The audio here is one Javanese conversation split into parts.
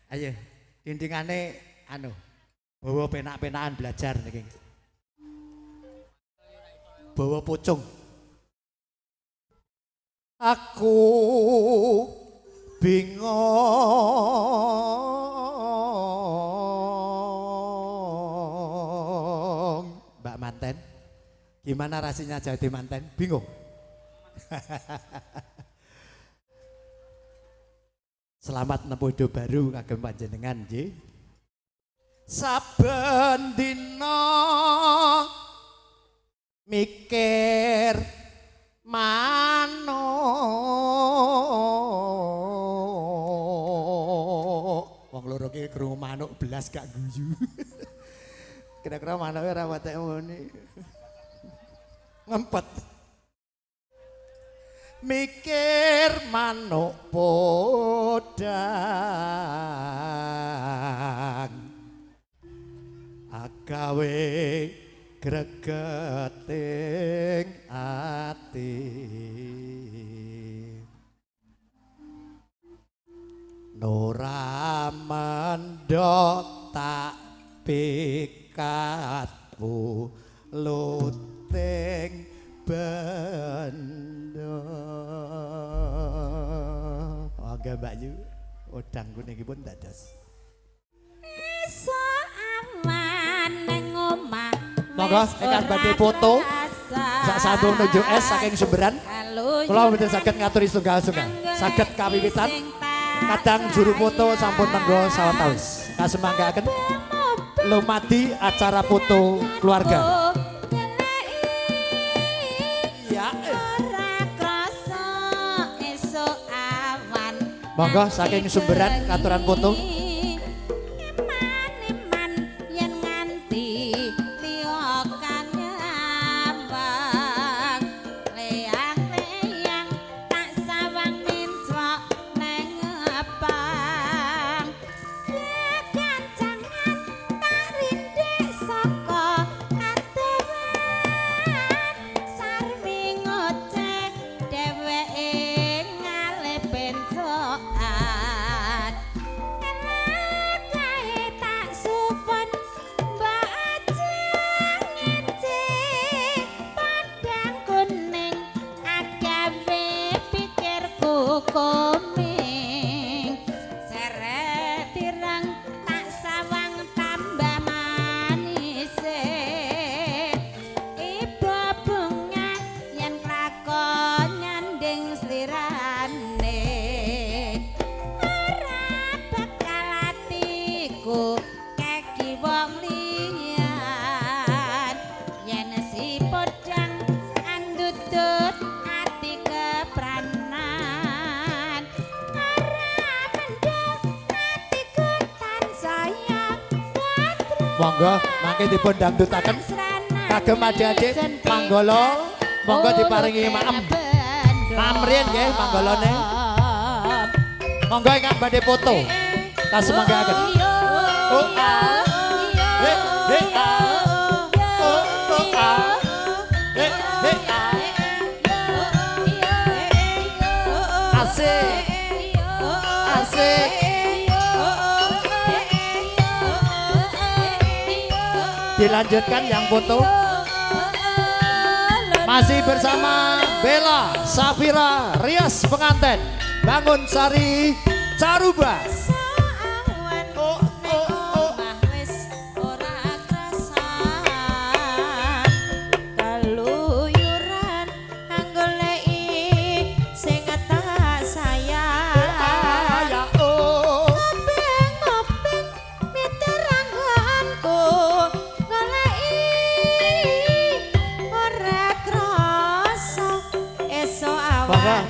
Ayo, dindingane anu. Bawa penak-penakan belajar niki. Bawa pocong. Aku bingung. Mbak Manten, gimana rasanya jadi manten? Bingung? Selamat menempuh hidup baru kagem panjenengan nggih. Saben dina mikir manuk. Wong loro ki krungu manuk belas gak guyu. Kira-kira manuke ora watek ngene. Ngempet. Mikir manuk podang agawe gregeting ati Nora mendok tak pikatmu luting bendo. Oke Mbak Yu, udang kuning pun dados. Iso aman ning omah. Monggo ingkang badhe foto sak sambung nuju es saking Sumberan. Kula mboten saged ngaturi setunggal-setunggal. Saged kawiwitan kadang juru foto sampun menggo sawetawis. Kasemanggaken lumadi acara foto keluarga. Monggo saking Sumberan katuran foto. Monggo mangke dipun dangdutaken kagem adik-adik Manggala monggo diparingi maem. Amrien nggih manggolane. Monggo ingkang badhe foto. Kasemanggaken. Oh ah. He he ah. Oh oh ah. He he ah. Asik. Asik. Dilanjutkan yang foto. Masih bersama Bella, Safira, Rias pengantin, Bangun Sari, Carubas.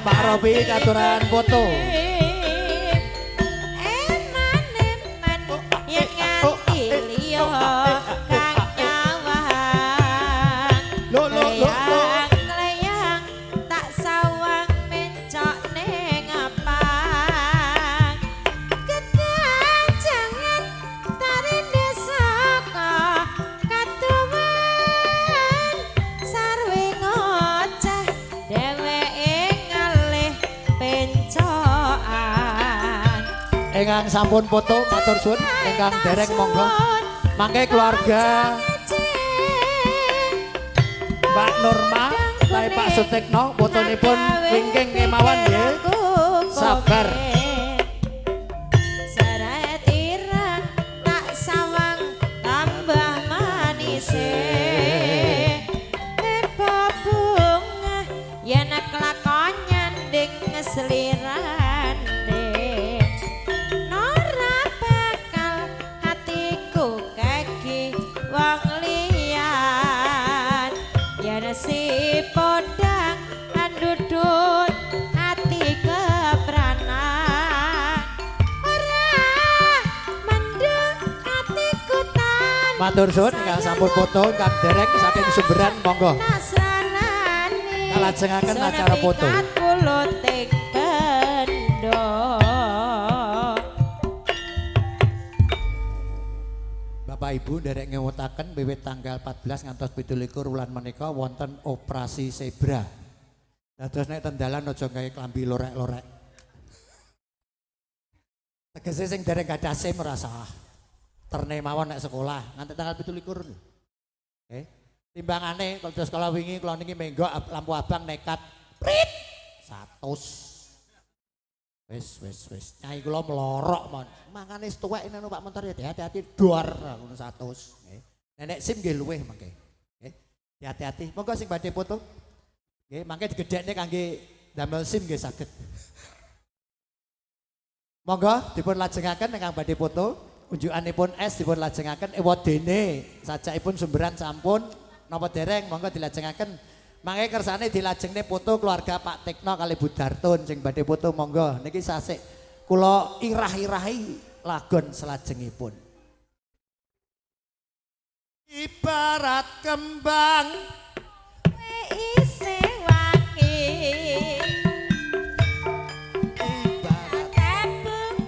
Pak Robi katuran foto. Penco ingkang sampun foto matur suwun ingkang dereng monggo mangke keluarga Mbak Norma kali Pak Sutekno fotonipun wingking kemawon nggih sabar selirane Nora bakal hatiku kaki wong liyan yen si podang andudut hati kebranan ora mendung hatiku tan matur suwun ingkang sampun foto ingkang dereng saking Sumberan monggo kalajengaken acara foto Lutik bendo Bapak Ibu derek ngewutaken wiwit tanggal 14 ngantos 17 wulan menika wonten operasi zebra. Dados nek tendalan aja gawe klambi lorek-lorek. Tegese sing derek gadah SIM ora sah. Terne mawon nek sekolah nganti tanggal 17. Nggih. Timbangane kalau sekolah wingi kula niki menggo lampu abang nekat prit 100 wis nyai kula melorok mon mangane tuwek ini Pak Montor ya hati-hati duar ngono 100 nggih nenek SIM nggih luweh mangke nggih hati-hati monggo sing badhe foto nggih mangke digedhekne kangge damel SIM nggih saged monggo dipun lajengaken ingkang badhe foto unjukanipun es dipun lajengaken ewadene sajakipun Sumberan sampun napa dereng monggo dilajengaken mangke kersane dilajengne foto keluarga Pak Tekno kali Bu Dartun sing badhe foto monggo niki sasik kula irah-irahi lagon selajengipun ibarat kembang isih wangi ibarat tabung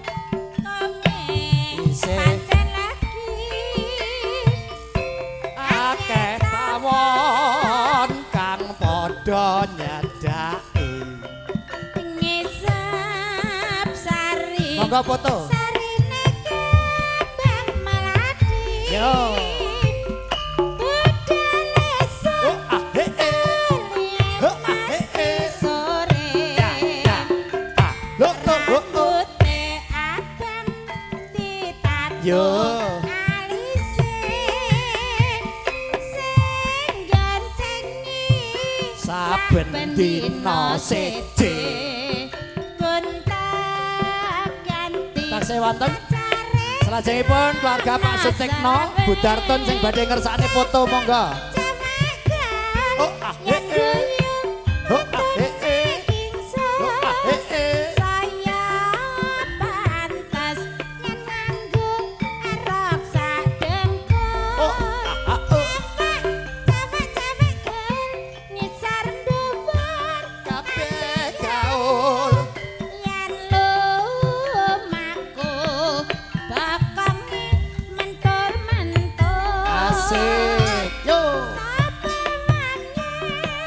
komeng isih pancen lagi akeh pawon kang padha nyadaki ngisap sari monggo foto sarine kembang melati yo budale oh ah he oh ah he sore ya ah lo putih abang ditato yo saben dina siji gontak ganti taksih wonten salajengipun keluarga Pak Sutekno Bu Dartun sing badhe ngersakne foto monggo oh ah he oh ah he oh ah he saya pantas yen nganggo rok sadengkul oh ah oh ngisar dhuwur kabeh gaul yen lumaku bakong mentul-mentul asik yo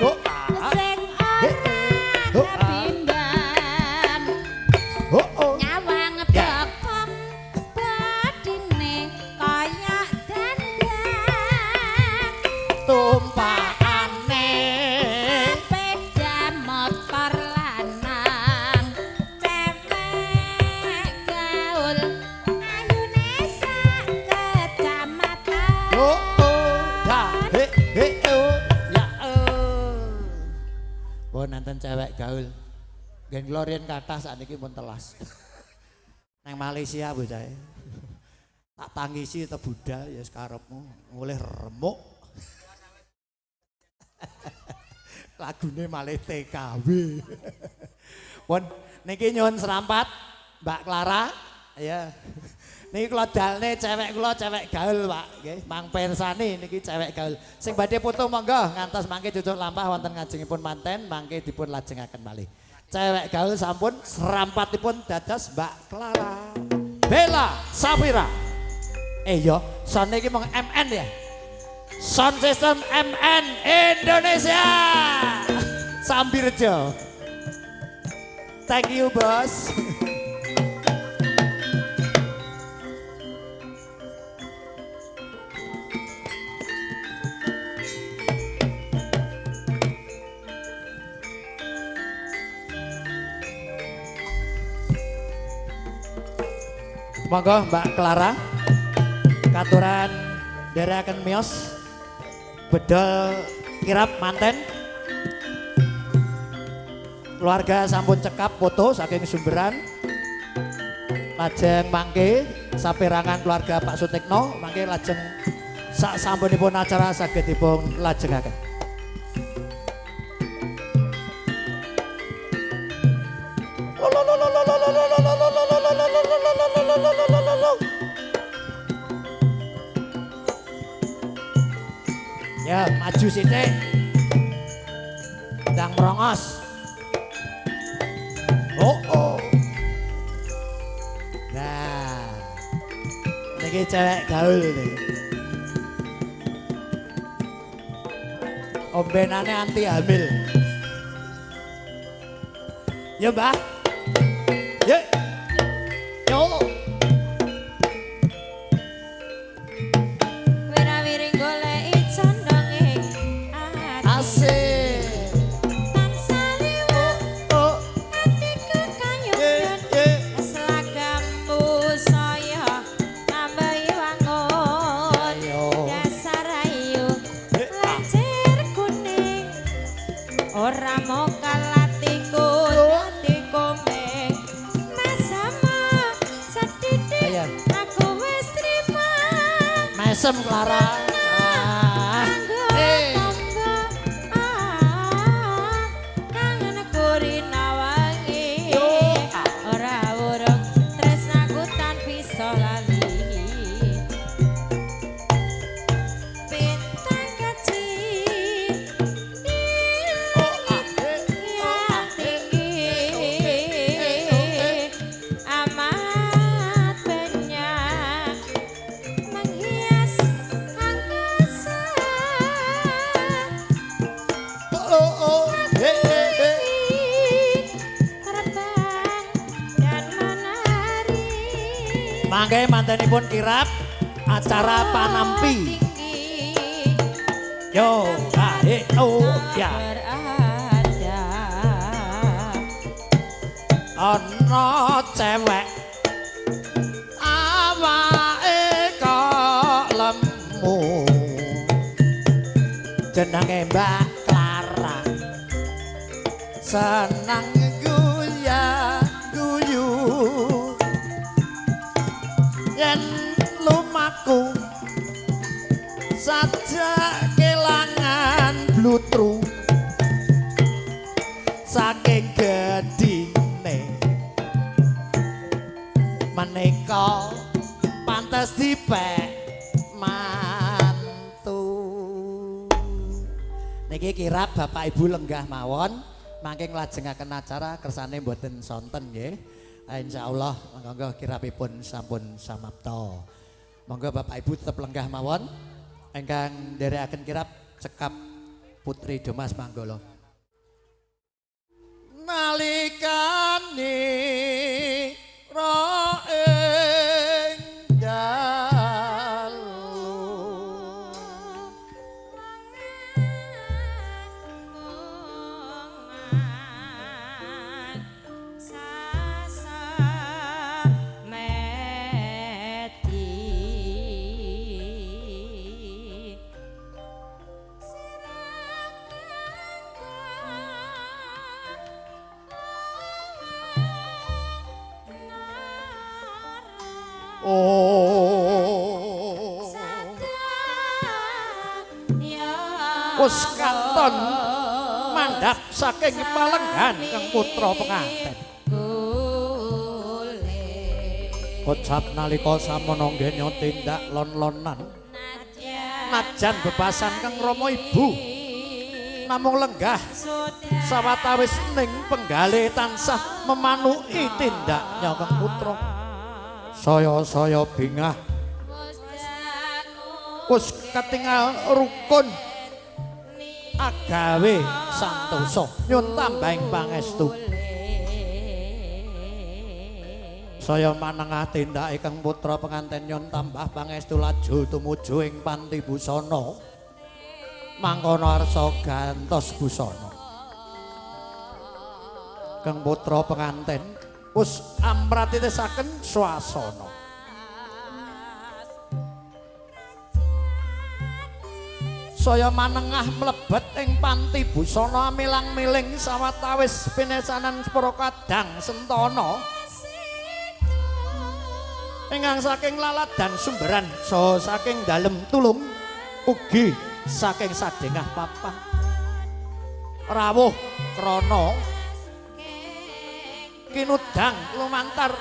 oh ah sing oh, ana bimbang oh oh nyawang Ya. bakong badine kaya dandang tumpakane sepeda motor lanang cewek gaul ayune sak kecamatan oh dah he oh ya oh nonton cewek gaul gen glorien kathah sakniki pun telas nang Malaysia bocah tak tangisi te budal ya sekarepmu mulih remuk lagune malih TKW pun niki nyuwun serampat Mbak Clara ya niki kula dalne cewek kula cewek gaul Pak nggih Mang Persani niki cewek gaul sing badhe foto monggo ngantos mangke cucuk lampah wonten ngajengipun manten mangke dipun lajengaken malih cewek gaul sampun serampatipun dados Mbak Clara Bella Safira yo sound iki mong MN ya sound system MN Indonesia Sambirjo thank you bos Monggo Mbak Clara katuran derekaken miyos bedol kirap manten keluarga sampun cekap foto saking Sumberan lajeng mangke saperangan keluarga Pak Sutikno mangke lajeng sak sampunipun acara saged dipun lajengaken. Ya, maju sithik. Ndang merongos. Oh. Nah. Niki cewek gaul nih. Ombenane anti hamil. Ya, Mbah. Ye. Yo. Wira-wiring goleki condonge Asik. tansah liwat Oh. atiku kayun selagammu saya nambahi wangun Ayo. dasar ayu lancir kuning ora mokal atiku dadi komeng masama sedidik Ayo. aku wis trima Mesem Clara. Ah. Eh. kangen kurina wangi Yo. ora urung tresnaku tan bisa lali bintang kecil yang tinggi amat banyak menghias angkasa Oh. terbang dan menari Mangke mantenipun kirap acara panampi. tinggi Yo, ya. berada Ana cewek awake kok lemu. Jenenge Mbak Clara. Senang guyu. Yen lumaku saja kelangan blutru saking gedine menika pantes dipek mantu niki kirap Bapak Ibu lenggah mawon mangke nglajengaken acara kersane mboten sonten nggih. Insyaallah monggo kirapipun sampun samapta. Monggo Bapak Ibu tetep lenggah mawon ingkang nderekaken kirap cekap Putri Dimas Manggala. Nalikane ra ing dalu oh wis katon mandhap saking palenggan kang putra penganten. Kocap nalika samono nggenya tindak lon-lonan. Najan bebasan kang Rama Ibu. Namung lenggah sawatawis ning penggale tansah memanuki tindaknya kang putra. Saya bingah. Wis katingal rukun agawe santosa nyun tambahing pangestu. Saya manengah tindake kang putra penganten nyun tambah pangestu laju tumuju ing panti busana. Mangkono arsa gantos busana. Kang putra penganten wis amratitesaken swasana. saya manengah mlebet ing panti busana milang-miling sawetawis pinesanan para kadang sentana ingkang saking lalat dan sumberan saha saking dalem tulung ugi saking sadengah papan rawuh krana kinudang lumantar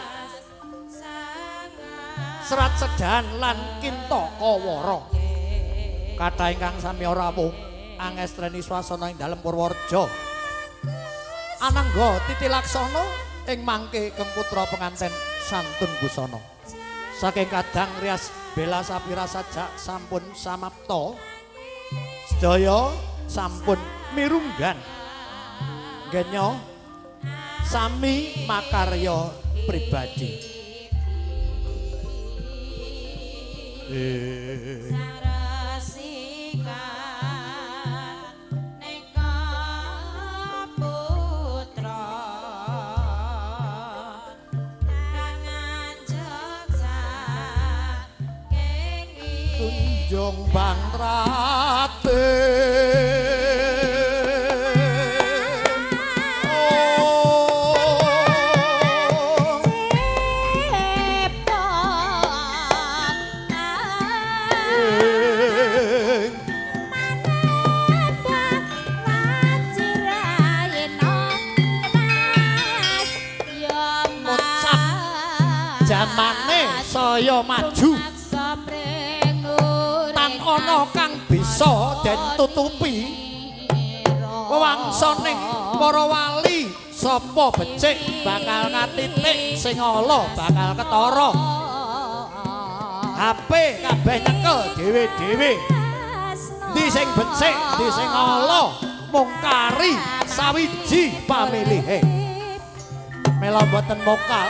serat sedan lan kintaka wara kathah ingkang sami rawuh angestreni swasana ing dalem Purworejo anangga titilaksana ing mangke keng putra penganten santun busana saking kadang rias bela sapira sajak sampun samapta sedaya sampun mirunggan genya sami makarya pribadi Tunjung Bantrate jamane saya maju tan ana kang bisa den tutupi wewangsaning para wali sapa becik bakal ngatitik sing ala bakal ketara HP kabeh nyekel dhewe-dhewe ndi sing becik ndi sing ala mung kari sawiji pamilihe mela boten mokal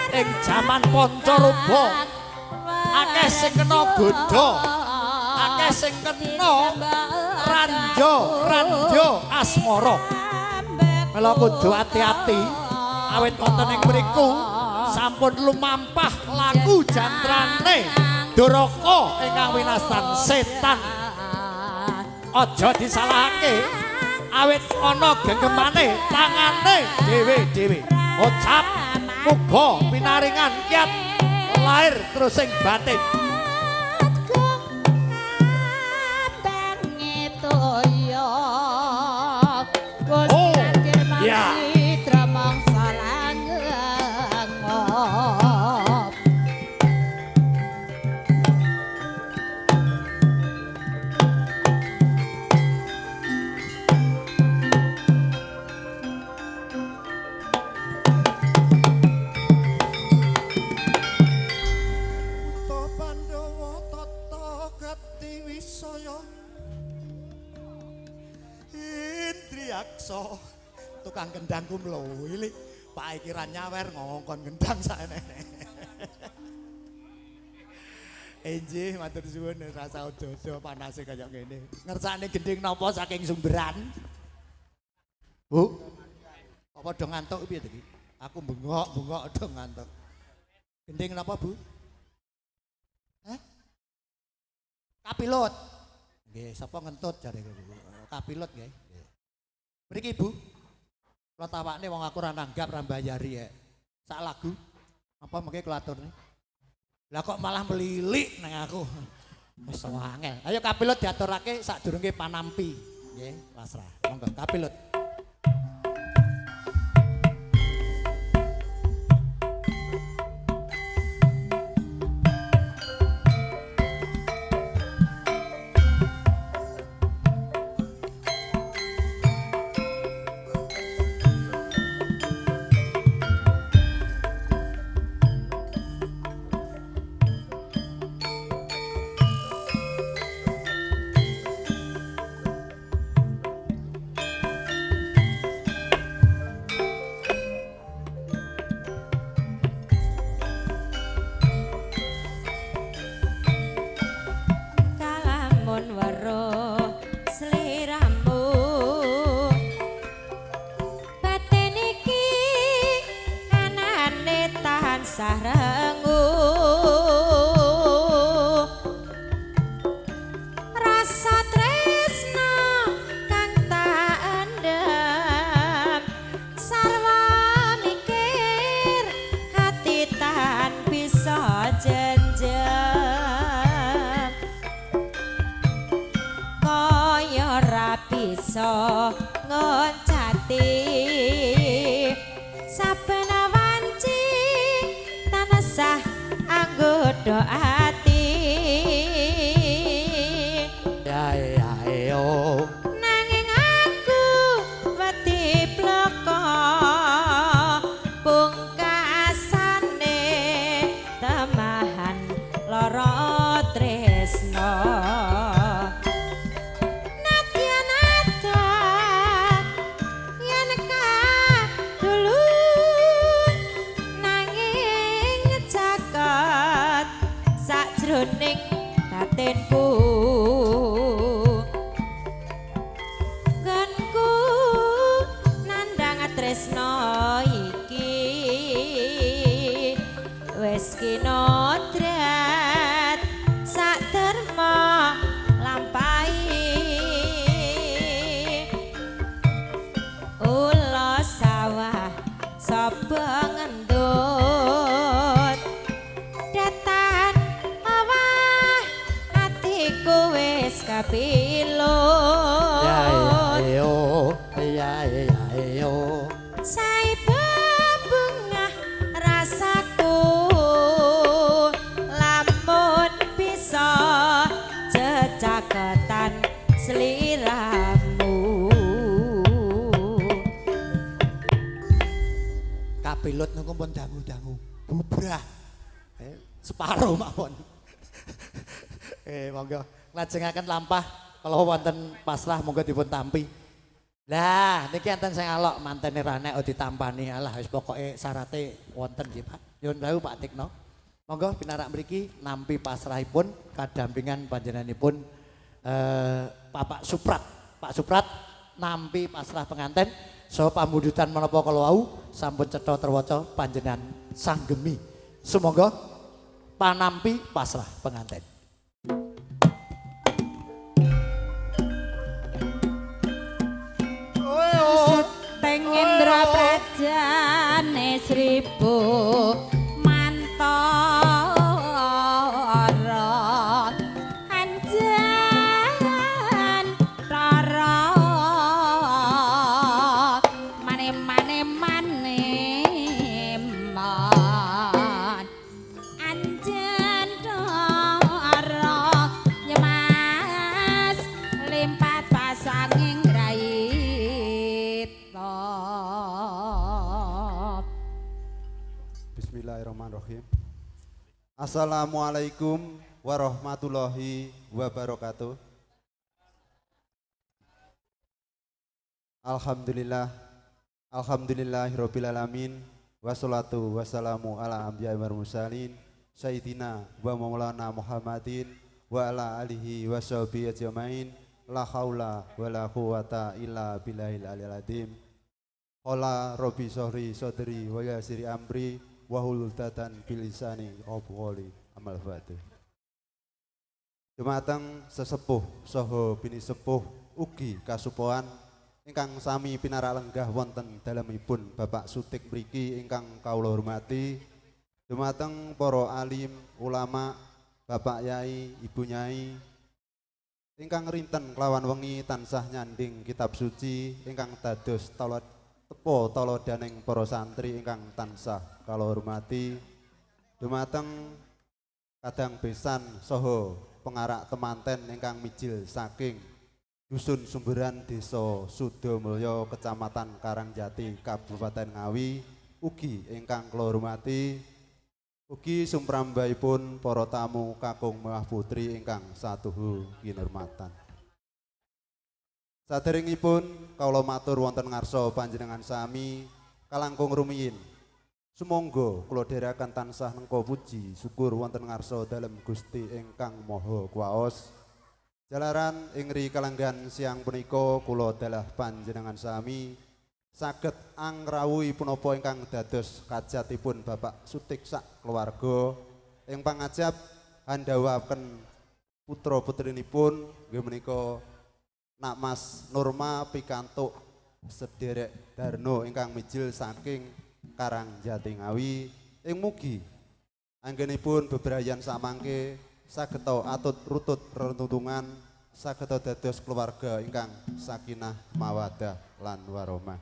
ing jaman Pancaruba akeh sing kena godha akeh sing kena ranjo asmara mela kudu ati-ati awit wonten ing mriku sampun lumampah laku jantrane Duraka ingkang winasan setan aja disalahake awit ana genggemane tangane dhewe-dhewe ucap muga pinaringan kiat lahir terus sing batin oh ya tukang gendangku mlowili Pak iki ra nyawer ngongkon gendang sakene. Enjih matur suwun rasa dodo panase kaya ngene. Ngersakne gending napa saking Sumberan? Bu. Apa do ngantuk piye to iki? Aku bengok-bengok do ngantuk. Gending napa, Bu? Hah? Kapilot. Nggih, sapa ngentut jare Bu? Kapilot nggih. Mriki Bu. Kula tawakne wong aku ora nanggap ra mbayari ya. Sak lagu. Apa mengke kula aturne? Lah kok malah melilik nang aku. Wis wangel. Ayo kapilot diaturake sadurunge panampi. Nggih, pasrah. Monggo kapilot. bisa ngoncati saben wanci tansah anggodo ati Ya ya yo. nanging aku wedi bloko pungkasane temahan lara tresno nadyan ada yen dulu nanging caket sajroning batinku ganku nandang tresno iki wis kinodrat sak derma lampahi ula sawah sapa ngendut datan awah atiku wis kapilut Ya ya yo. Ya ya yo. Sai bebungah rasaku lamun bisa cecaketan sliramu Kapilut niku pun dangu-dangu. Bubrah. Separo mawon. Monggo lajengaken lampah kalau wonten pasrah monggo dipun tampi. Lah niki enten sing alok mantene ra nek ditampani alah wis pokoke syarate wonten nggih Pak. Nyuwun sewu Pak Tikno. Monggo pinarak mriki nampi pasrahipun kadampingan panjenenganipun Bapak Suprat. Pak Suprat nampi pasrah penganten saha pambudutan menapa kala wau sampun cetha terwaca panjenengan sanggemi. Sumangga panampi pasrah penganten. Pengendra prajane seribu mantara anjan rara mane man anjan rara nyemas limpat pasanging Bismillahirrahmanirrahim. Assalamualaikum warahmatullahi wabarakatuh. Alhamdulillahirabbil alamin wassalatu wassalamu ala anbiya'i wal mursalin sayyidina wa maulana Muhammadin wa ala alihi washabihi ajmain la haula wala quwata illa billahil aliyil azim. Qala rabbi shrahli sadri wa yassir amri wahul datan bilisani qabuli amal fatuh. Dumateng sesepuh saha bini sepuh ugi kasupoan ingkang sami pinarak lenggah wonten dalemipun Bapak Sutik mriki ingkang kawula hormati. Dumateng para alim ulama, Bapak Yai, Ibu Nyai ingkang rinten kelawan wengi tansah nyanding kitab suci ingkang dados tepo taladaning para santri ingkang tansah kala hormati. Dumateng kadang besan saha pengarak temanten ingkang mijil saking Dusun Sumberan Desa Sudomulya Kecamatan Karangjati Kabupaten Ngawi ugi ingkang kula hormati. Ugi sumrambahipun para tamu kakung Mewah Putri ingkang satuhu kinurmatan. Saderengipun kawula matur wonten ngarsa panjenengan sami kalangkung rumiyin. Sumangga kula dherekaken tansah nengka puji syukur wonten ngarsa dalem Gusti ingkang Maha Kuwaos. Jalaran ingri kalenggan siang punika kula dalah panjenengan sami saged angrawuhi punapa ingkang dados kajatipun Bapak Sutik sak keluarga ing pangajab andhawaken putra putrinipun nggih menika Nak Mas Nurma pikantuk sederek darno ingkang mijil saking Karangjati Ngawi ing mugi anggenipun bebrayan samangke saged atut rutut rentuntungan saged dados keluarga ingkang sakinah mawaddah lan warahmah.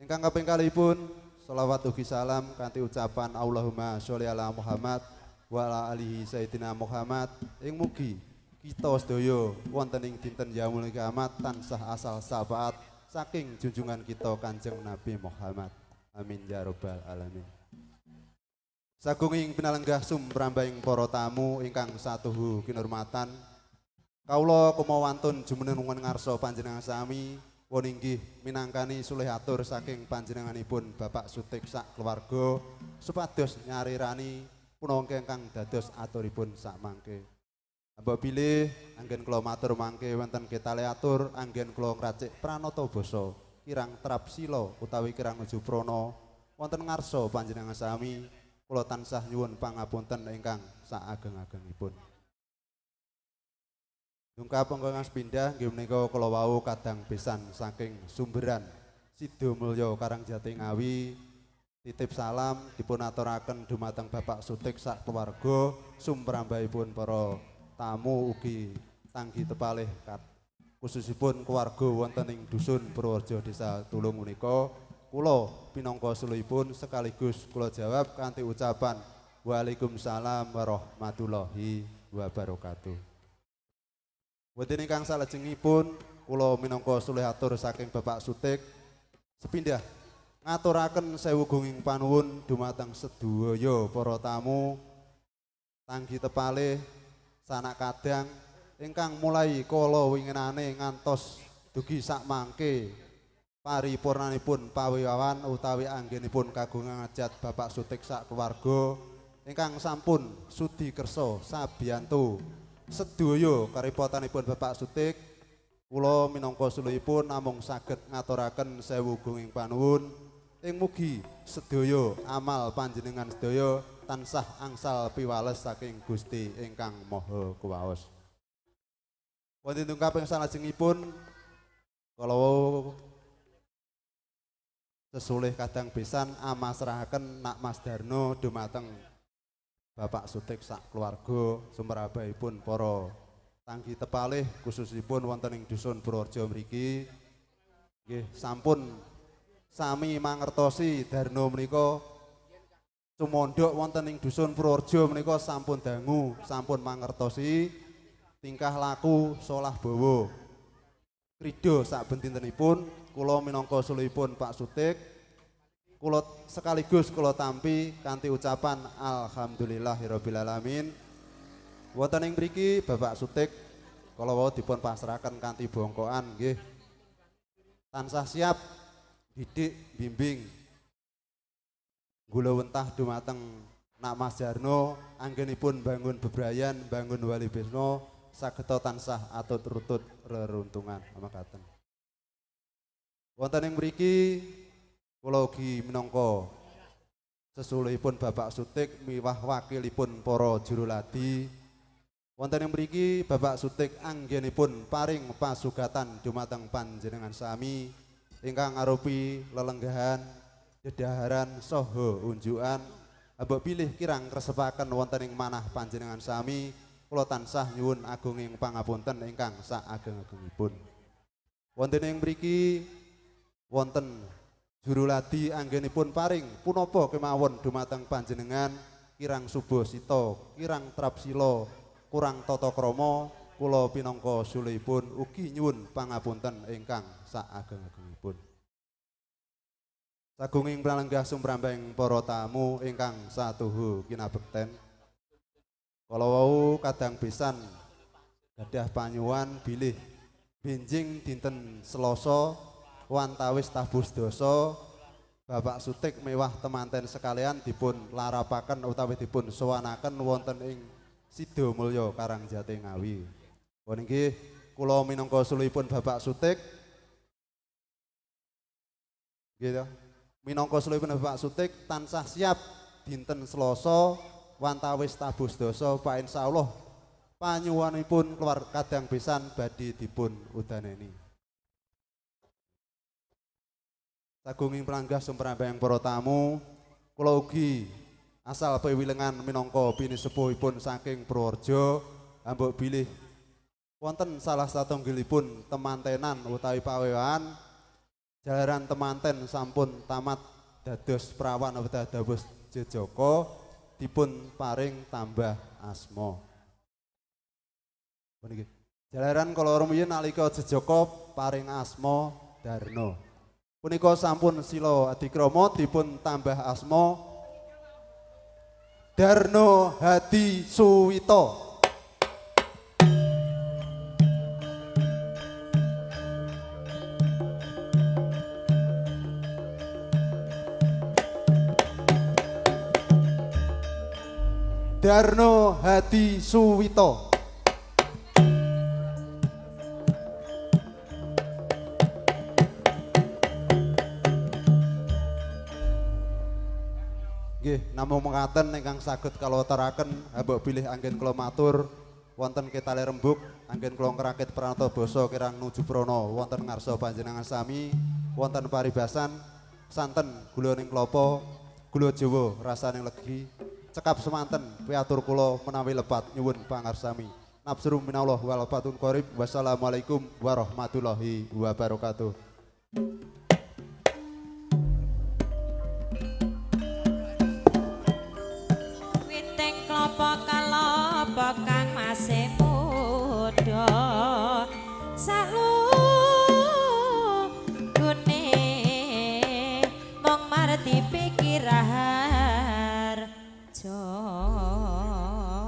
Ingkang kaping kalihipun sholawat ugi salam kanthi ucapan Allahumma sholli ala Muhammad wa ala alihi sayyidina Muhammad ing mugi kita sedaya wonten ing dinten yaumul kiamat tansah asal syafaat saking junjungan kita Kanjeng Nabi Muhammad. Amin ya rabbal alamin. Sagunging pinalenggah sumrambahing para tamu ingkang satuhu kinurmatan, kawula kumawantun jumenengan ngarsa panjenengan sami won inggih minangkani sulih atur saking panjenenganipun Bapak Sutik sak keluarga supados nyarirani punangka ingkang dados aturipun sak mangke. Mbok bilih anggen kula matur mangke wonten ketale atur anggen kula ngracik pranata basa kirang trapsila utawi kirang nuju prana wonten ngarsa panjenengan sami. Kula tansah nyuwun pangapunten ingkang saageng-agengipun. Dungkap ingkang sepindhah nggih menika kula wau kadang besan saking Sumberan Sidomulyo Karangjati Ngawi. Titip salam dipun aturaken dumateng Bapak Sutik sak keluarga sumrambahipun para tamu ugi tanggi tepalih khususipun keluarga wonten ing dusun Purworejo Desa Tulung menika. Kula pinangka sulihipun sekaligus kula jawab kanthi ucapan Waalaikumsalam warahmatullahi wabarakatuh. Wonten ingkang salajengipun kula minangka sulih atur saking Bapak Sutik sepindhah ngaturaken sewu gunging panuwun dumateng sedaya para tamu tanggi tepalih sanak kadang ingkang mulai kala winginane ngantos dugi sak mangke paripurnanipun pawiwawan utawi anggenipun kagungan hajat Bapak Sutik sak keluarga ingkang sampun sudi kersa sabiyantu sedaya karipotanipun Bapak Sutik. Kula minangka sulihipun namung saged ngaturaken sewu gunging panuwun ing mugi sedaya amal panjenengan sedaya tansah angsal piwales saking Gusti ingkang Maha Kuwaos. Wonten tungkaping salajengipun kala sesulih kadang besan amasrahaken Nak Mas Darno dumateng Bapak Sutik sak keluarga sumrambahipun para tanggi tepalih khususipun wonten ing dusun Purworejo mriki nggih sampun sami mangertosi Darno menika sumondhok wonten ing dusun Purworejo menika sampun dangu sampun mangertosi tingkah laku solah bawa krida sabentintenipun. Kula minangka sulihipun Pak Sutik kula sekaligus kula tampi kanthi ucapan alhamdulillahirabbil alamin. Wonten ing mriki Bapak Sutik kala wau dipun pasrahaken kanthi bongkoan nggih tansah siap didik bimbing gula wentah dumateng Nak Mas Darno anggenipun bangun bebrayan bangun wali besno sageta tansah atut rutut reruntungan makaten. Wonten ing mriki kula ugi minangka sesulihipun Bapak Sutik miwah wakilipun para juruladi. Wonten ing mriki Bapak Sutik anggenipun paring pasugatan dumateng panjenengan sami ingkang arupi lelenggahan, dedaharan saha unjukan. Mbok bilih kirang kresepaken wonten ing manah panjenengan sami kula tansah nyuwun agunging pangapunten ingkang saageng-agengipun. Wonten ing mriki wonten juruladi anggenipun paring punapa kemawon dumateng panjenengan kirang subuh sita kirang trapsila kurang tata krama kula pinangka sulihipun ugi nyuwun pangapunten ingkang saageng-agengipun. Sagunging pralenggah sumrambahing para tamu ingkang satuhu kinabekten kala wau kadang besan gadah panyuwun bilih benjing dinten Selasa wantawis tabus dosa Bapak Sutik mewah temanten sekalian dipun larapaken utawi dipun sowanaken wonten ing Sidomulyo Karangjati Ngawi. Pun inggih kula minangka sulihipun Bapak Sutik gitu. Minangka sulihipun Bapak Sutik tansah siap dinten Selasa wantawis tabus dosa Pak insyaallah panyuwunipun keluar kadang besan badhe dipun udaneni. Sagunging pranggah sumrambahing para tamu kula ugi asal pewilengan minangka bini sepuhipun saking Purworejo mbok bilih wonten salah satunggilipun temantenan utawi pawewan jalaran temanten sampun tamat dados prawan dados jejaka dipun paring tambah asma. Puniki. Jalaran kala rumiyin nalika jejaka paring asma Darna. Punika sampun sila adikrama dipun tambah asma Darna Hadi Suwita. Darna Hadi Suwita. Nggih, namung mekaten ingkang saged kalawataraken mbok bilih anggen kula matur wonten Ketale Rembug anggen kula ngrakit pranata basa kirang nuju prana wonten ngarsa panjenengan sami wonten paribasan santen gula ning klapa gula Jawa rasaning legi cekap semanten piatur kula menawi lepat nyuwun pangarsami nafsurum minallah wal fatun qarib wassalamualaikum warahmatullahi wabarakatuh. Kang masih muda salu gune mong marti pikirahar jo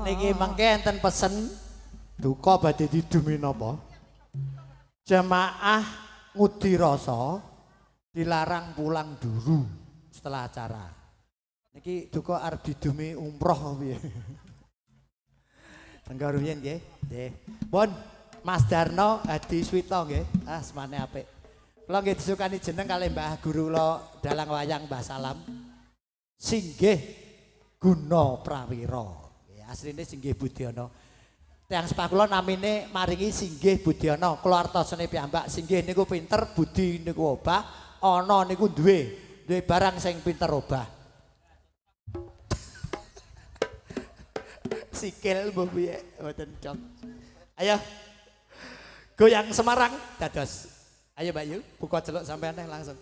niki mangke enten pesen duka badhe didumi napa jamaah ngudi rasa dilarang pulang dulu setelah acara niki duka arep didumi umroh piye. Tenggaruyen nggih. Nggih. Pun Mas Darna Hadi Suwita nggih. Asmane apik. Kula nggih disukani jeneng kalih Mbah Guru kula dalang wayang Mbah Salam. Singgih Guna Prawira. Nggih, asline Singgih Budyana. Tiyang sepah kula namine maringi Singgih Budyana. Kula artosane piyambak Singgih niku pinter, budi niku obah, ana niku duwe barang sing pinter obah. Sikil mbah piye mboten cok. Ayo. Goyang Semarang dados. Ayo Mbak Yu, buka celuk sampean langsung.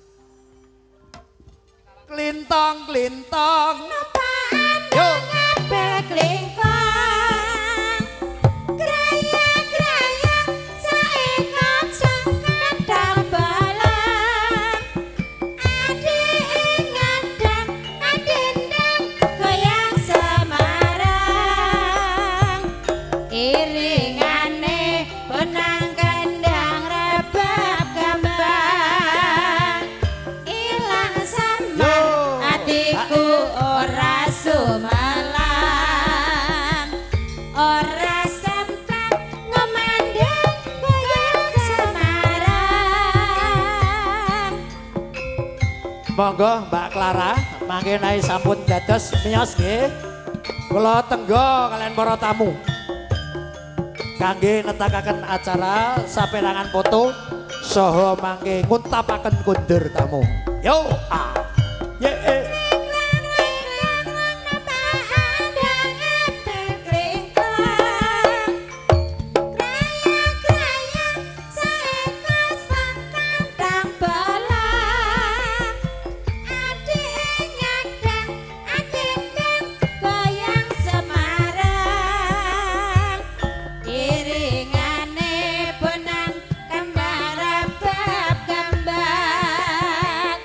Klintong klintong napaan yo ngabel klingkong kraya kraya saekot sangkandang balang ade ngadang adendang goyang Semarang iringane benang kendang rebab kembang ilang samar atiku ora sumalang ora sempat ngomandang goyang Semarang. monggo Mbak Clara mangke naik sampun dados miyos nggih. Kula tenggo kalian para tamu. Kangge netakaken acara saperangan foto saha mangke nguntapaken kundur tamu. Yo ah. Ye Iringane benang kembar rebab kembang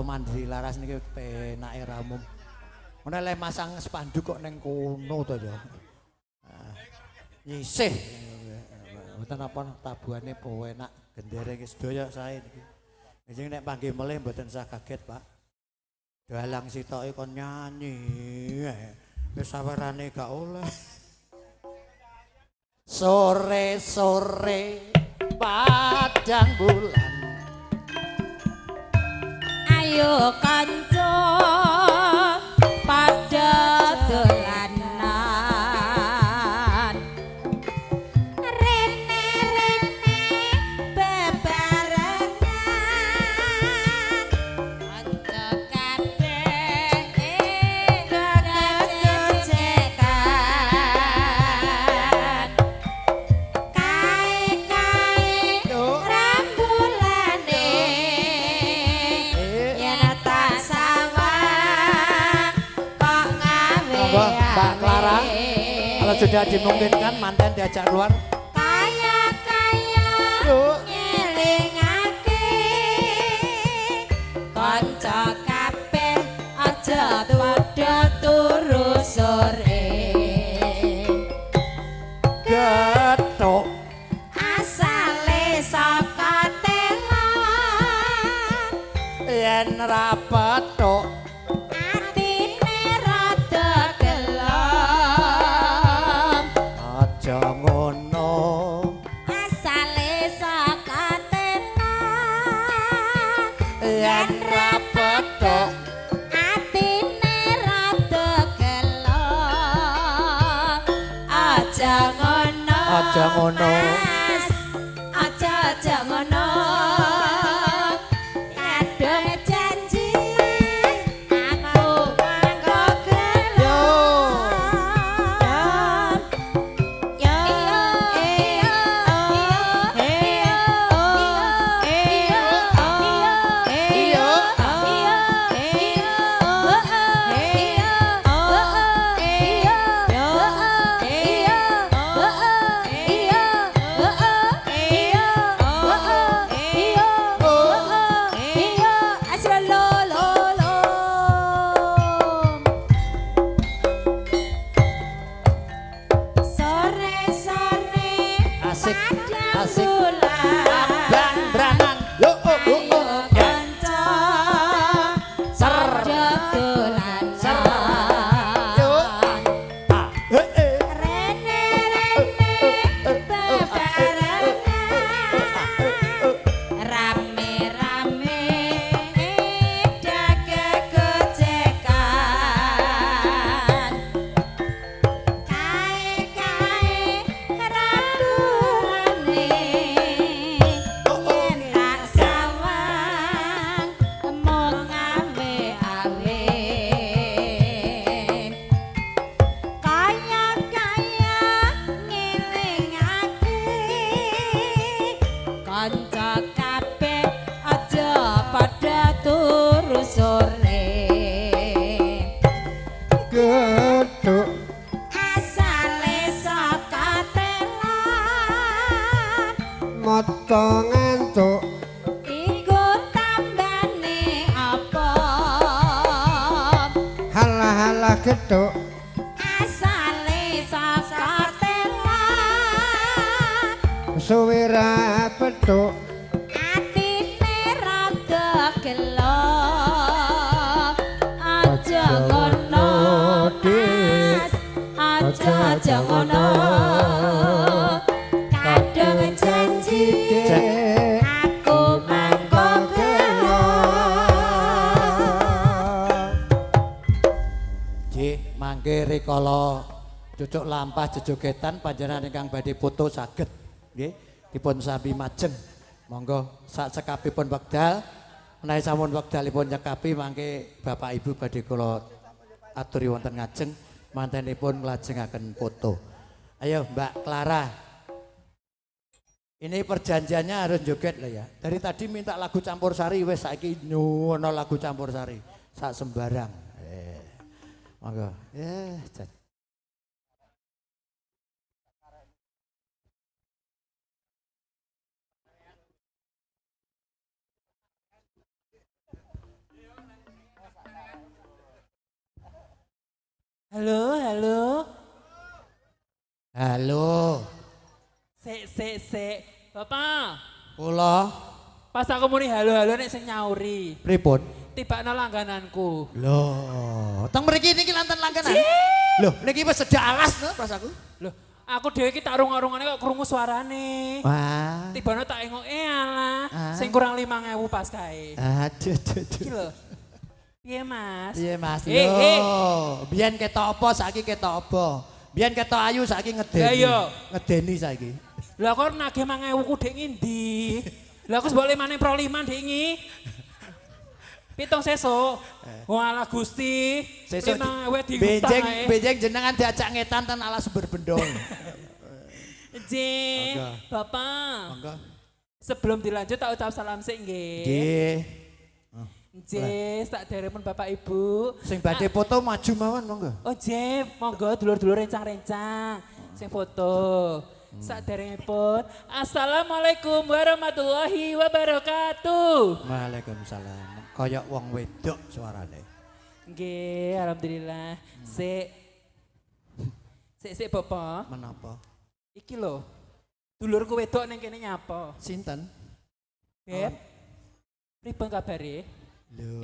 atau Mandiri Laras niki penake ramum. Mana le masang spanduk kok neng kono to ya. Nyisih. Mboten apa tabuhane bawa enak gendere iki sedaya sae niki. Sing nek panggih melih mboten usah kaget, Pak. Dalang sitoke kon nyanyi. Wis sawerane gak oleh. Sore-sore padang bulan. Ayo kanca padha dolanan rene bebarengan kanca kabeh gagecekan kae-kae rambulane yen tak sawang kok ngawe Mbak Clara, kalau sudah dimungkinkan manten diajak keluar. kaya-kaya Yuk. ngelingake kanca kabeh aja padha turu sore Getuk. asale saka telon Yen rapethuk atine rada gelem aja ngono. asale saka telon Yen rapethuk atine rada gelem aja ngono Aja ngono. Mas. aja ngono kadung janji Mas aku mangko gelem yo sore-sore Asik, padang asik. bulan. Abang branang. Yo oh, oh, Ayo oh. Ya. kanca Ser. padha dolanan. Ser. Yo. Ah. Rene bebarengan rame-rame dagek-gocekan kae-kae rambulane yen tak sawang mung awe-awe kaya-kaya ngelingake kanca kabeh aja padha turu sore Getuk. asale saka telon Mata ngantuk. iku tambane apa Halah-halah getuk. asale saka telon Suwira petuk. atine rada gelo aja ngono Mas aja ngono kadung janji aku mangko gelo Nggih, mangke rikala cucuk lampah jejogetan panjenengan ingkang badhe foto saged nggih dipun sami majeng. Monggo sak cekapipun wekdal menawi sampun wekdalipun nyekapi mangke Bapak Ibu badhe kula aturi wonten ngajeng mantenipun nglajengaken foto. Ayo Mbak Clara. Ini perjanjiannya harus joget lah ya. Dari tadi minta lagu campursari wes saiki nyuwono lagu campursari. Sak sembarang. Monggo. Jan. Halo, halo. Halo. Sik. Bapak, Kula pas aku muni halo-halo nek sing nyauri. pripun? Tibakno langgananku. Loh, teng mriki niki lanten langganan. Loh, niki wis sedak alas no pas aku. Loh, aku dhewe iki tak rung-rungane kok krungu suarane. Wah. Tibane tak engok alah, Ah. sing kurang 5.000 pas kae. Aduh. Iki lho. Piye, Mas? Iya Mas. Eh, eh. Loh, biyen ketok apa saiki ketok apa? Biyen ketok ayu saiki ngedeni. Lah iya. Ngedeni saiki. Lah kok nagih 5.000 ku dek ngendi? Lah aku sebab 5 pro 5 dek ngi. Pitung sesuk. Walah Gusti. Sesuk 5.000 diutang ae. benjeng jenengan diajak ngetan ten alas berbendong. J, Monggo. Bapak. Monggo. Sebelum dilanjut tak ucap salam sik nggih. Nggih. J, tak derepun Bapak Ibu. Sing badhe foto maju mawon monggo. Oh J, monggo dulur-dulur rencang-rencang. Sing foto. Saderengipun. Assalamualaikum warahmatullahi wabarakatuh. Waalaikumsalam. Kayak wong wedok suarane. Nggih, alhamdulillah. Sik Bapak. Menapa? Iki lho. Dulurku wedok ning kene nyapa. Sinten? Beb. Pripun kabare? Lho.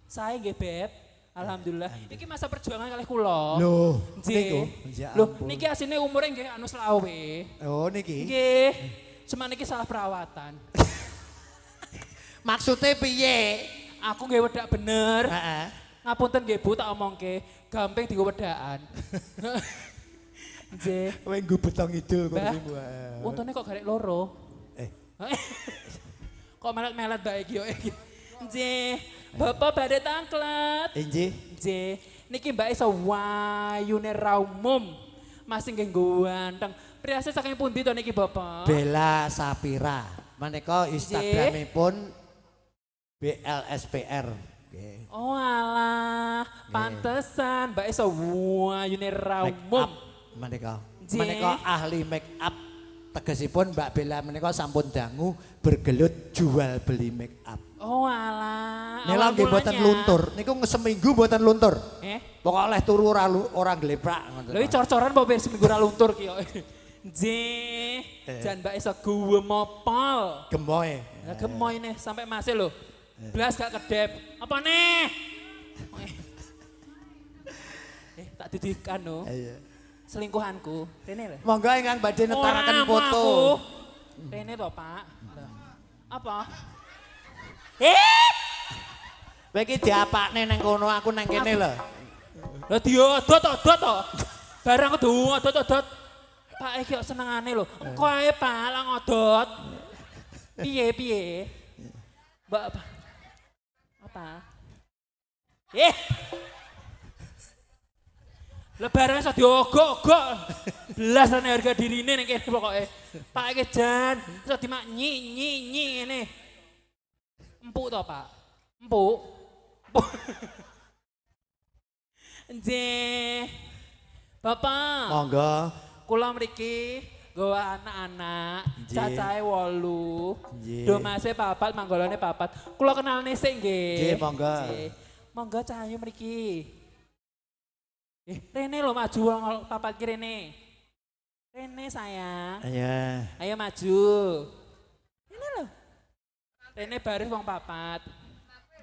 Saya nggih, Beb. Alhamdulillah. Iki masa perjuangan kalih kula. Lho, Nggih. Ya Lho, ampun. niki asine umure nggih anu selawe. Oh niki. Nggih. Cuma niki salah perawatan. Maksudnya piye? Aku nggih wedak bener. Heeh. Ngapunten nggih Bu tak omongke, gampang dienggo wedakan. Nggih. Kowe nggo betong idul kok Mbah, niku. untune kok garek loro. Eh, Kok melet-melet bae iki yo iki. Nggih. Bapak badhe tangklet. inji. Nggih. Niki Mbak iso wayune ra umum. Masih nggih ganteng. Priase saking pundi to niki Bapak? Bella Sapira. Maneka Instagramipun BLSPR. Nggih. Oh alah, pantesan Mbak iso wayune ra Make umum. up maneka. Nggih. Maneka ahli make up. Tegesipun Mbak Bella menika sampun dangu bergelut jual beli make up. Oh alah. Nela awal nggih mboten mulanya. luntur. Niku seminggu mboten luntur. Pokok oleh turu ora gleprak ngoten. Lho iki cor-coran apa ben seminggu ra luntur ki yo. Nggih. Jan Mbak iso guwemopol. Gemoy. Lah gemoy nih sampai masih lho. Blas gak kedep. Apa nih? Tak didik anu. Iya. Selingkuhanku. Rene lho. Monggo ingkang badhe netaraken Ora, foto. aku. Rene to, Pak. Lah. Apa? Kowe iki diapakne nang kono, aku nang kene lho. Lah diodot to. Barang kudu odot-odot. Pak iki kok senengane lho. Engko ae Pak lah ngodot. Piye? Mbak apa? Lebaran iso diogok-ogok. Belas rene harga dirine ning kene pokoke. Pak iki jan iso dimak nyi ngene. Empuk to, Pak? Empuk. Nggih. Bapak, Monggo. kula mriki nggawa anak-anak, Nggih. cacahe 8. Nggih. Domase 4, manggolane 4. Kula kenalne sik nggih. Nggih, monggo. Nggih. Monggo cahayu mriki. Rene lho maju wong papat ki Rene. Rene sayang. Iya. Ayo maju. Rene lho. Rene baris wong papat.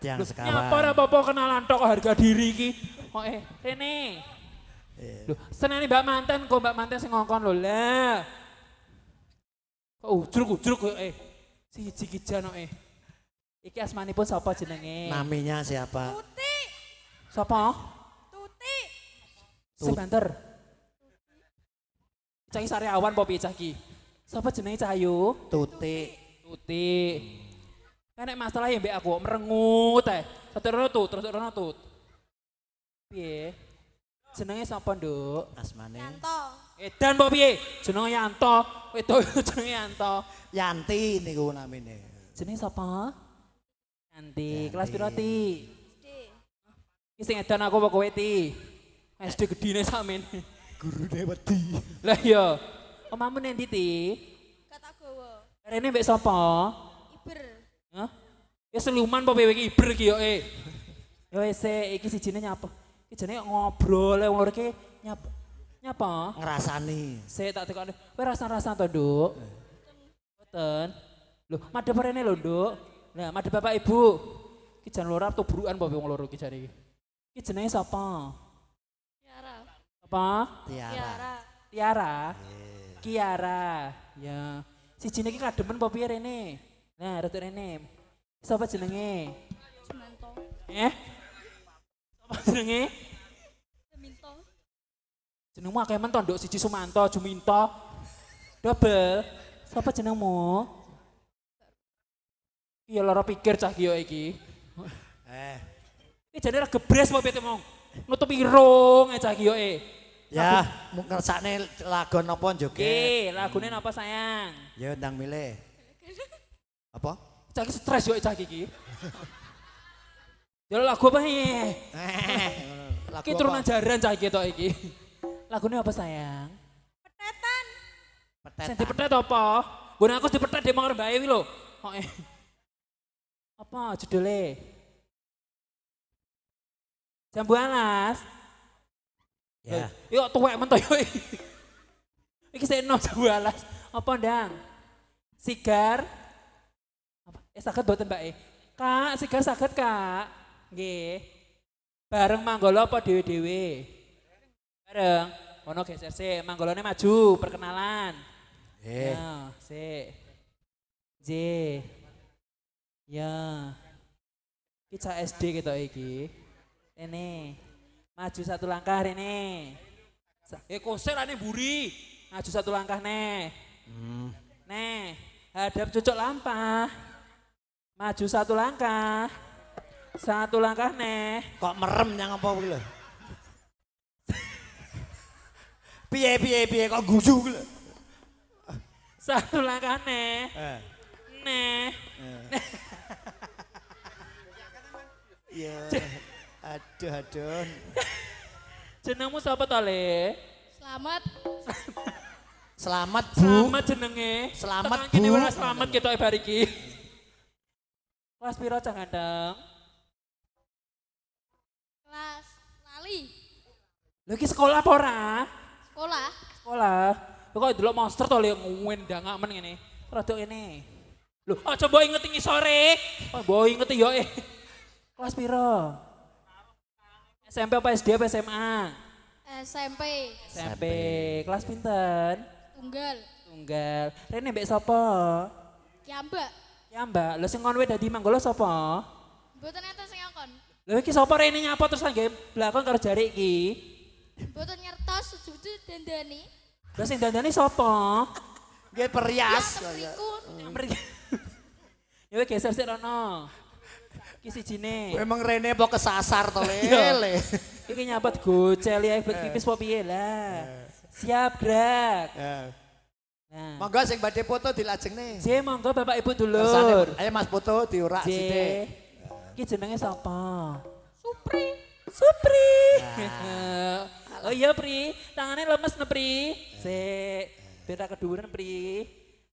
Yang Nyapa sekarang. ora apa-apa kenalan tok harga diri iki. Kok Rene. Lho, seneni Mbak Manten kok Mbak Manten sing ngongkon lho lah. Kok ujruk kok siji ki jan kok Iki asmanipun sapa jenenge? Namanya siapa? Tuti, Sapa? Tuti, Si banter. Cah iki sariawan apa piye cah iki? Sapa jenenge Cahyu? Tuti. Tuti. Kan nek masalah ya mbek aku merengut ae. Terus tut. Piye? Jenenge sapa, Nduk? Asmane. Yanto, Edan apa piye? Jenenge Yanto. Wedok jenenge Yanto. Yanti niku namine. Jenenge sapa? Yanti. Yanti. Kelas piro, Ti? SD, Iki sing edan aku apa kowe, Ti? SD gedine sakmen. Gurune wedi. Lah iya. Omamu nendi, Ti? kata gowo, Rene mbek sapa? Iber, Hah? Ya seluman apa piye iki Iber iki yo Ya wis iki sijine nyapa. Iki jenenge ngobrol wong loro iki nyapa? Ngrasani. Saya tak tekoni. Kowe rasa-rasa to, Nduk? Mboten. Lho, madhep rene lho, Nduk. Nah, madhep Bapak Ibu. Iki jan loro tubrukan apa wong loro iki jare iki. Iki jenenge sapa? Tiara. Apa? Tiara. Tiara. Kiara. Ya. Sijine iki kademen apa piye rene? Nah, rada rene. Sapa jenenge? Sumanto. Sapa jenenge? Minto. Jenengmu akeh men to, Nduk, siji Sumanto, Juminto. Double. Sapa jenengmu? Iya lara pikir cah kiyo iki. Iki jane ra gebres apa piye mong? Nutupi irung cah kiyo Ya, mau ngersakne lagu napa joget? Lagune napa sayang? Ya ndang milih. Apa? Cah iki stres yo cah iki. Ya lagu apa iki? Lagu Iki turunan jaran cah iki tok iki. Lagune apa sayang? Petetan. Sing dipethet apa? Nggon aku dipethet dek mangkar bae wi lho. Kok apa judule? Jambu alas. Ya. Yuk tuwek men to yo. Iki seno jambu alas. Apa ndang? Sigar. Apa? Saged boten Mbak Kak, sigar saged Kak. Nggih. Bareng manggolo apa dhewe-dhewe? Bareng. Ono geser sik, manggolone maju, perkenalan. Ya, sik. J. Ya. Iki cah SD ketok iki. Rene. Maju satu langkah rene. Kosek rane mburi. Maju satu langkah nih. Nih, hadap cucuk lampah. Maju satu langkah. Satu langkah nih. Kok merem nyang apa kuwi lho? Piye kok gusu kuwi lho? Satu langkah nih. Nih. Ya. Aduh. Jenengmu sapa to, Le? Selamat. Selamat Bu. Selamat jenenge. Selamat, Tekan kene Bu. ora selamat ketok bar iki. Kelas piro cah ganteng? Kelas lali. Lho iki sekolah apa ora? Sekolah. Sekolah. Lho kok delok monster to le ngwendang men ngene. Rada ngene. Lho, aja mbok inget ngisore. Oh, mbok inget yo Kelas piro? SMP apa SD apa SMA? SMP. SMP. Kelas pinten? Tunggal. Tunggal. Rene mbek sapa? Kiambak. Ya Mbak, lho sing konwe dadi manggolo sapa? Mboten enten sing ngakon. Lho iki sapa rene nyapa terus nggih blakon karo jari iki? Mboten nyertos dudu dandani. Lho sing dandani sapa? Nggih perias. Tepriku. Ya wis geser sik rono. Iki sijine. Memang Rene apa kesasar to Le. Iki nyapet gocel ya pipis apa piye lah. Siap gerak. Nah. Monggo sing badhe foto dilajengne. J monggo Bapak Ibu Kersane, dulur. ayo Mas foto diurak J. sithik. Iki jenenge sapa? Supri. Supri. Oh iya Pri, tangannya lemes nih Pri. Sik, beda keduren Pri.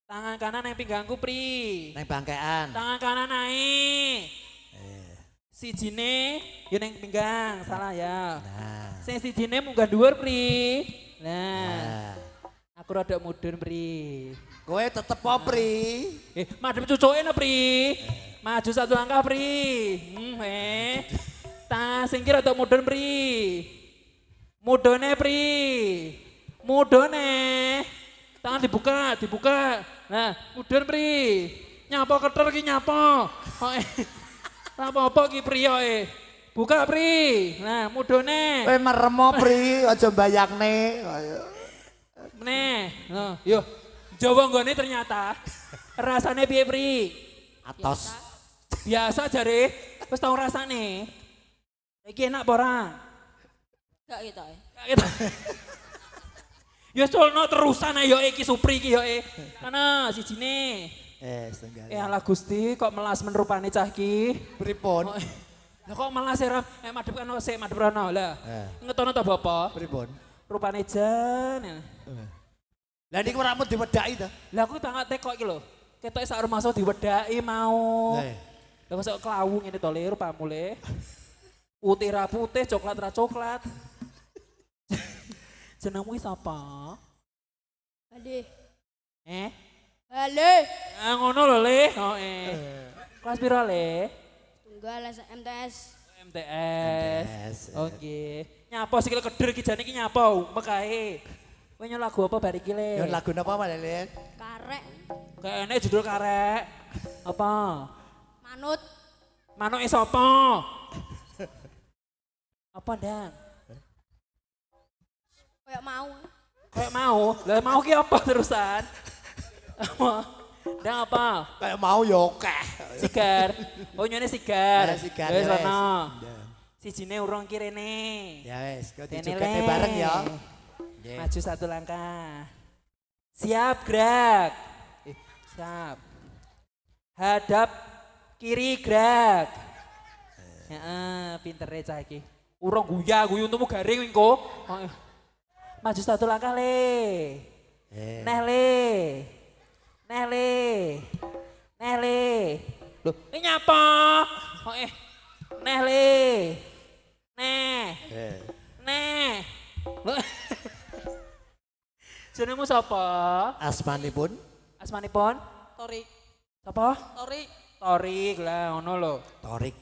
Tangan kanan yang pinggangku Pri. Neng bangkean. Tangan kanan naik. Si jine, ya neng pinggang, salah ya. Nah. Si jine munggah dhuwur Pri. Nah, aku rada mudun Pri. Kowe tetep apa Pri? Madem cucuke no Pri. Maju satu langkah Pri. Tangan singkir rada mudun Pri. Mudone Pri. Mudone. Tangan dibuka. Nah, mudun Pri. Nyapa keter ki nyapa. Apa ki Pri yo Buka Pri. Nah, mudone. Kowe meremo Pri, aja mbayakne. Meneh. Nah, yuk. Jawa nggone ternyata rasane piye Pri? Atos. Biasa jare, wis tau rasane. Iki enak apa ora? Gak gitu Ya solno terusan ayo iki Supri iki yo Kana sijine. Setengah. Allah Gusti kok melas menrupane cah iki. Pripun? Lah kok melas ora madhep kana sik madhep rono lah. Ngetono ta Bapak? Pripun? Rupane jan. Lah niku rambut diwedaki ta? Lah aku tak tekok iki lho. Ketoke sak rumah diwedaki mau. Lah kok kok klawu ngene to le rupamu le. Putih ra putih, coklat ra coklat. Jenengmu sapa? Bali. Eh? Bali. Ah ngono lho Le. Oh Kelas piro Le? Tunggal MTS. MTS. Oke. Nyapa sikil keder iki jane iki nyapa mekahe. Kowe nyo lagu apa bar iki Le? Yo lagu napa Mas Le? Karek. Kayaknya judul karek. Apa? Manut. Manuke sapa? Apa Dan? Kayak mau. Kayak mau? Lah mau ki apa terusan? Apa? Dan apa? Kayak mau yo akeh. Sigar. Oh nyone sigar. Sigar. Wis ana. Sijine urung kirene. Ya wis, kok Kene, dijogete Le. bareng ya. Maju satu langkah. Siap gerak. Siap. Hadap kiri gerak. Heeh, pinter cah iki. Urung guyu untukmu garing wingko. Maju satu langkah Le. Neh Le. Neh Le. Neh Le. Loh, ini nyapa? Neh Le. Neh. Neh. Loh. Jenengmu sapa? Asmanipun Asmanipun? Torik. Sapa? Torik. Torik lah ngono lho. Torik.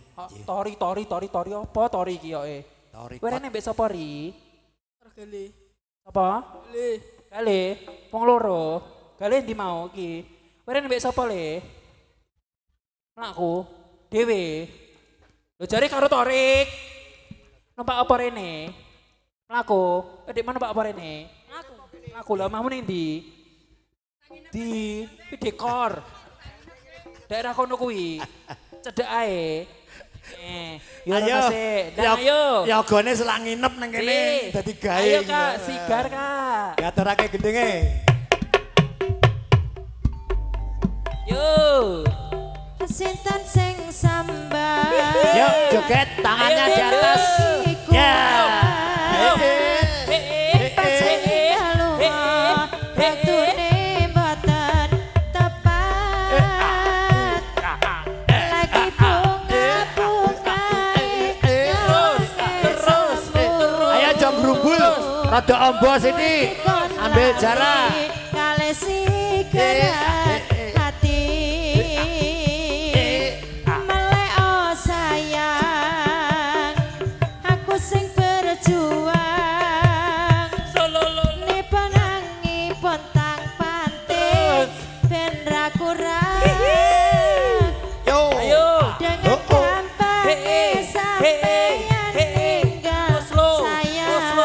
Tori apa Tori iki yoke? Torik. Kowe rene mbek sapa Ri? Tergali. Apa? Le. Gale, wong loro. Gale ndi mau iki? Kowe rene mbek sapa Le? Mlaku dhewe. Lho jare karo Torik. Numpak apa rene? Mlaku. Dik mana numpak apa rene? Aku. Mlaku lah omahmu ning ndi? Di dekor. Daerah kono kuwi. Cedek ae. Yo Dan ayo. Ya gone selang nginep nang kene dadi gawe. Ayo Kak, sigar Kak. Gaturake gendenge. Yo. Sinten sing sambal. Yuk joget tangannya di atas. Ya. Batune boten tepat. Lagi bunga-bungae. Terus. Ayo jam berumbul. Rada ombo sini. Ambil jarak. Kale sigerak hati. Melek oh sayang, aku sing berjuang. Ni penangi pontang panting, ben ra kurang. Yo. Ayo. Dengan gampang sampeyan ninggal sayang.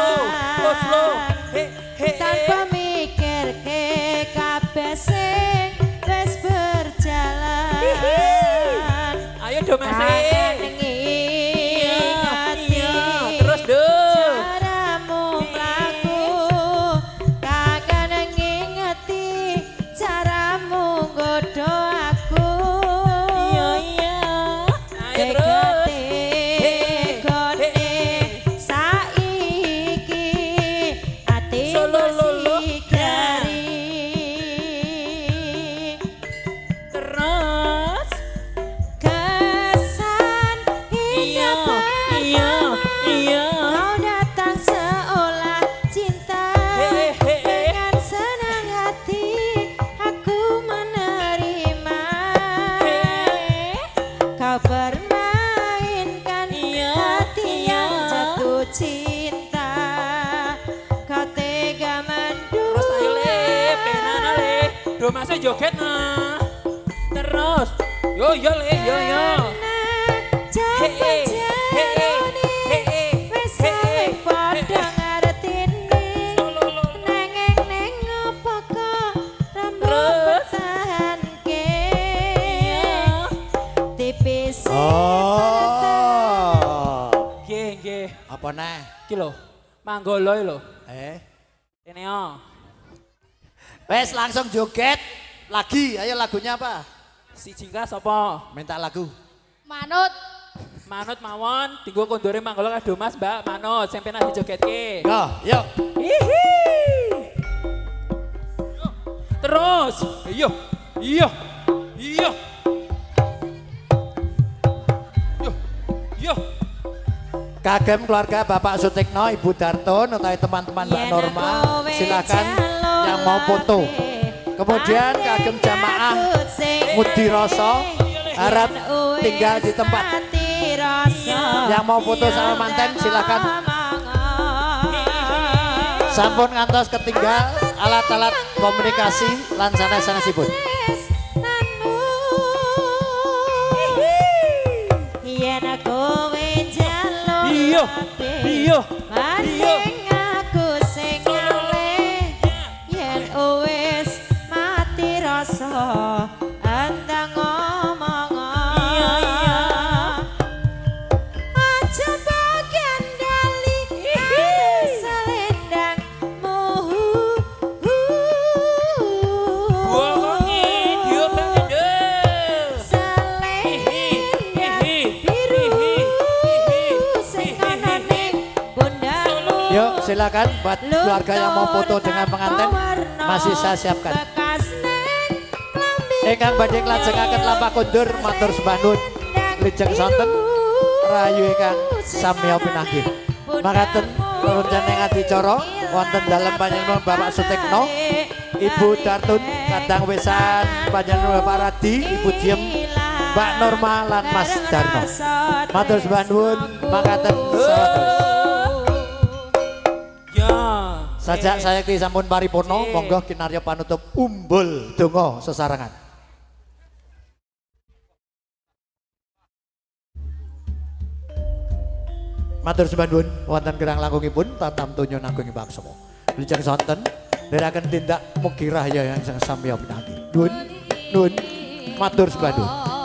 Tanpa mikir ke kabeh sing wis berjalan. Ayo do Kangen mesing. ngingati Terus do. caramu mlaku. Kangen ngingati caramu nggodho aku. Ayo terus. Gone saiki ati Solololo. masih garing. Terus. Kesan Iya. indah kau datang seolah cinta. Dengan senang hati aku menerima. Kau permainkan hati yang jatuh cinta. Kau tega Terus ayo Le, mendua. penana Le. Do masa joget nah. Terus. Yo Le, yo. Cepet jalani wis saling padha ngartini. Nengeng neng apa kok rambut Terus. pertahanke. Tipis Oh. Nggih. Apa neh? Iki lho, manggoloy lho. Ini Wes langsung joget lagi. Ayo lagunya apa? si Jingga sapa? Minta lagu. Manut. Manut mawon, tinggo kondore manggolo kado Mas Mbak Manut, sing penah dijogetke. Yo, yuk. Hihi. Terus, iya. Yo. Yo. Kagem keluarga Bapak Sutikno, Ibu Dartun, atau teman-teman Mbak Norma, silakan yang mau foto. Kemudian kagem jamaah Mudiroso harap tinggal di tempat. Yang mau foto sama manten silakan. Sampun ngantos ketinggal alat-alat komunikasi lan sanes-sanesipun. Iya, iya, iya. Aku sing ngalih yen wis mati rasa andang ngomong. Aja bagian dali selendangmu. Wonge diobati Selendang biru sing ana ning pundakmu. Yuk silakan buat keluarga yang mau foto dengan pengantin masih saya siapkan. Ingkang badhe nglajengaken lampah kondur matur sembah nuwun lijeng sonten rayu ingkang samya pinanggih. Makaten rencana adicara wonten dalem panjenengan Bapak Sutikno, Ibu Dartun, kadang wesan panjenengan Bapak Radi, Ibu Diem, Mbak Norma lan Mas Darno. Matur sembah nuwun makaten sawatus. Ya. Sajak saya ki sampun paripurna, monggo kinarya panutup umbul donga sesarengan. Matur sembah nuwun wonten gerang langkungipun tatam donya nanggung paksama. Lijeng sonten ndherekaken tindak mugi rahya yang sang samya pinanggih. Nuwun, nuwun, matur sembah nuwun.